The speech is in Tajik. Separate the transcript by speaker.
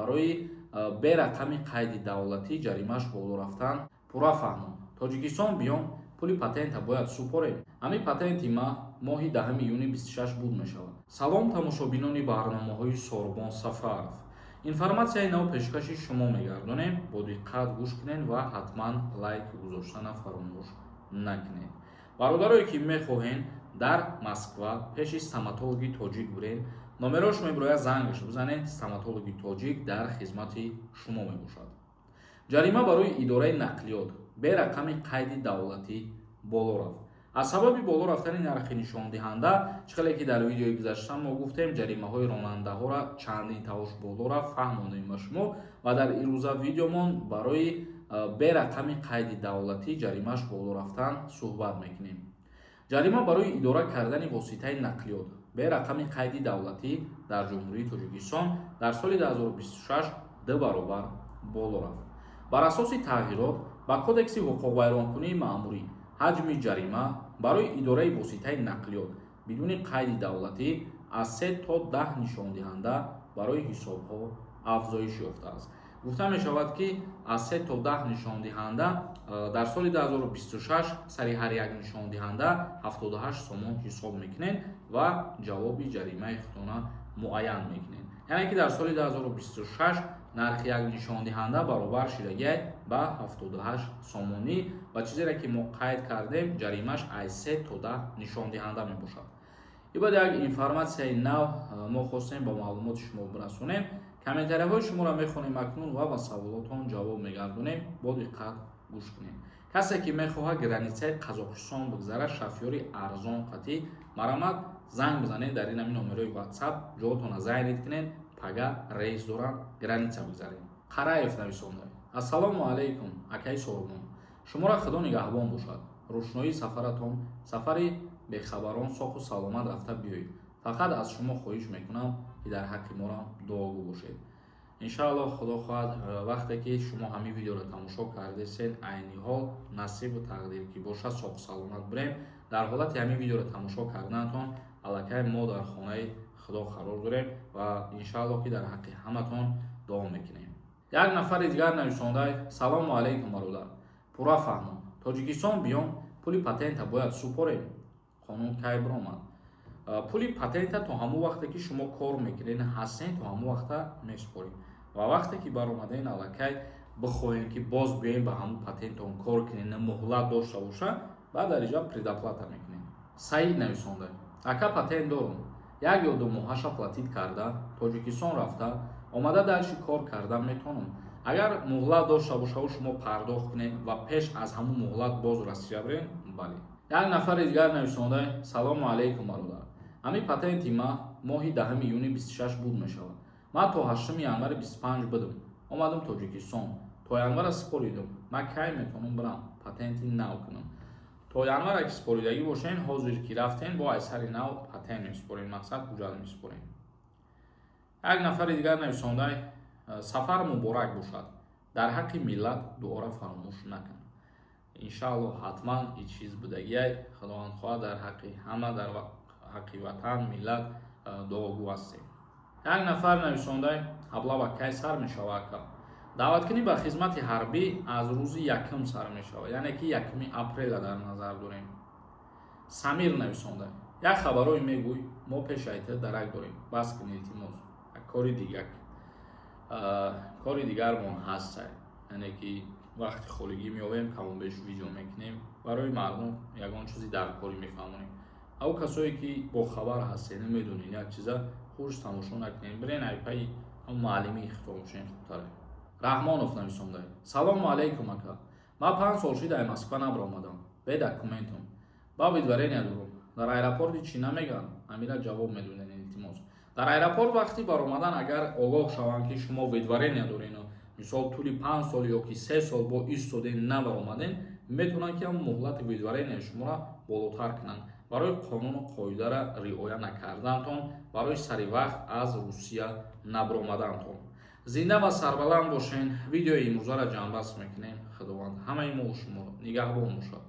Speaker 1: барои бе рақами қайди давлатӣ ҷаримааш боло рафтан пурра фаҳмон. Тоҷикистон биён пули патента бояд супорем. Ҳамин патенти ма моҳи 10 июни 26 буд мешавад. Салом тамошобинони барномаҳои Сорбон Сафаров. Информатсияи нав пешкаши шумо мегардонем. Бо диққат гӯш кунед ва ҳатман лайк гузоштана фаромӯш накунед. бародарое ки мехоҳед дар Москва пеши стоматологи тоҷик буред, номерош меброяд зангаш бизанед. Стоматологи тоҷик дар хизмати шумо мебошад. ҷарима барои идораи нақлиёт бе рақами қайди давлатӣ боло рафт. аз сабаби боло рафтани нархи нишондиҳанда, чиқале ки дар видеои гузашта мо гуфтем, ҷаримаҳои ронандаҳоро чандин тавр боло рафт фаҳмонем ба шумо ва дар ирӯза видеомон барои бе рақами қайди давлатӣ ҷаримааш боло рафтан суҳбат мекунем. ҷарима барои идора кардани воситаи нақлиёт бе рақами қайди давлатӣ дар ҷумҳурии Тоҷикистон дар соли 2026 ду баробар боло рафт. бар асоси тағйирот ба кодекси ҳуқуқвайронкунии маъмурӣ ҳаҷми ҷарима барои идораи воситаи нақлиёт бидуни қайди давлатӣ аз 3 то 10 нишондиҳанда барои ҳисобҳо афзоиш ёфтааст. гуфта мешавад ки аз 3 то 10 нишондиҳанда дар соли 2026 сари ҳар як нишондиҳанда 78 сомон ҳисоб мекунед ва ҷавоби ҷаримаи худона муайян мекунед. яъне ки дар соли 2026 нархи як нишондиҳанда баробар шидаги ба 78 сомонӣ ва чизере ки мо қайд кардем ҷаримаш аз 3 то 10 нишондиҳанда мебошад. ибад як информатсияи нав мо хостем ба маълумоти шумо бирасонем. комментарияҳои шуморо мехонем акнун ва ба саволотон ҷавоб мегардонем. бо диққат гӯш кунем. касе ки мехоҳад границаи Қазоқистон бигзарад, шафёри арзон қатӣ марамад занг бизанед дар ин ҳамин номерои WhatsApp ҷоатона зайнид кунед. пага рейс дорам, граница бигзарем. Қараев нависонда. Ассалому алайкум, акай Сорбон. Шуморо худо нигаҳбон бошад. рӯшноии сафаратон сафари бехабарон соҳу саломат рафта биёед. фақат аз шумо хоҳиш мекунам ки дар ҳаққи моро дуогӯ бошед. иншааллоҳ худо хоҳад вақте ки шумо ҳамин видеоро тамошо кардесед, айни ҳол насибу тақдир ки бошад соҳу саломат бурем. дар ҳолати ҳамин видеоро тамошо карданатон аллакай мо дар хонаи худо қарор дорем ва иншааллоҳ ки дар ҳаққи ҳаматон дуо мекунем. як нафари дигар нависондай: салому алайкум бародар. пурра фаҳмон. Тоҷикистон биён пули патента бояд супорем. қонун кай биромад? пули патента то ҳамон вақте ки шумо кор мекунед ҳастед, то ҳамон вақта месупорем. ва вақте ки баромаден аллакай бихоҳем ки боз биёем ба ҳамон патентон кор кунем, муҳлат дошта боша, баъд дар иҷо предоплата мекунем. Саид нависонда: ака патент дорум. як ё ду моҳаша платит карда Тоҷикистон рафта омада дарши кор карда метонам. агар муҳлат дошта бошаву шумо пардохт кунед ва пеш аз ҳамон муҳлат боз расида бурен, бале. як нафари дигар нависонда: салому алайкум бародар. ҳамин патенти ма моҳи 10 июни 26 буд мешавад. ман то 8 январи 25 будам. омадам Тоҷикистон. то январа сипоридам. ман кай метонам бирам патенти нав кунам. то январа ки сипоридагӣ бошен, ҳозир ки рафтен бо айсари нав патент месупорем. мақсад ҳуҷҷат месупорем. як нафари дигар нависонда: сафар муборак бошад. дар ҳаққи миллат дуора фаромӯш накун. иншааллоҳ ҳатман ин чиз будагиай худованд хоҳад дар ҳаққи ҳама, дар ҳаққи ватан, миллат дуогӯ ҳастем. як нафар нависонда: ҳаблава кай сар мешавад ака? даъваткунӣ ба хизмати ҳарбӣ аз рӯзи 1 сар мешавад, яъне ки 1 апреля дар назар дорем. Самир нависонда: як хабарое мегӯй, мо пешайта дарак дорем. бас кун илтимос. кори дигармон ҳаст, яъне ки вақти холигӣ меёбем, камобеш видео мекунем, барои мардум ягон чизи даркорӣ мефаҳмонем. ав касое ки бохабар ҳастед, намедонед як чиза хуш тамошо накунед, бирен айпаи муаллимии хитобошен хубтаре. Раҳмонов нависонда: салому алайкум ака. ман 5 сол шида Москва набиромадам. бе документам. ба видварения дорум. дар аэропорти чӣ намегӯян? амира ҷавоб медоден илтимос. дар аэропорт вақти баромадан агар огоҳ шаванд ки шумо видварения доред, мисол тӯли 5 сол ё ки 3 сол бо истоден набаромаден, метавонанд ки ҳам муҳлати видварения шуморо болотар кунанд барои қонуну қоидаро риоя накардантон, барои сари вақт аз Русия набаромадантон. зинда ва сарбаланд бошен. видеои имрӯзаро ҷамъбаст мекунем. худованд ҳамаи мо шуморо нигаҳбон бошад.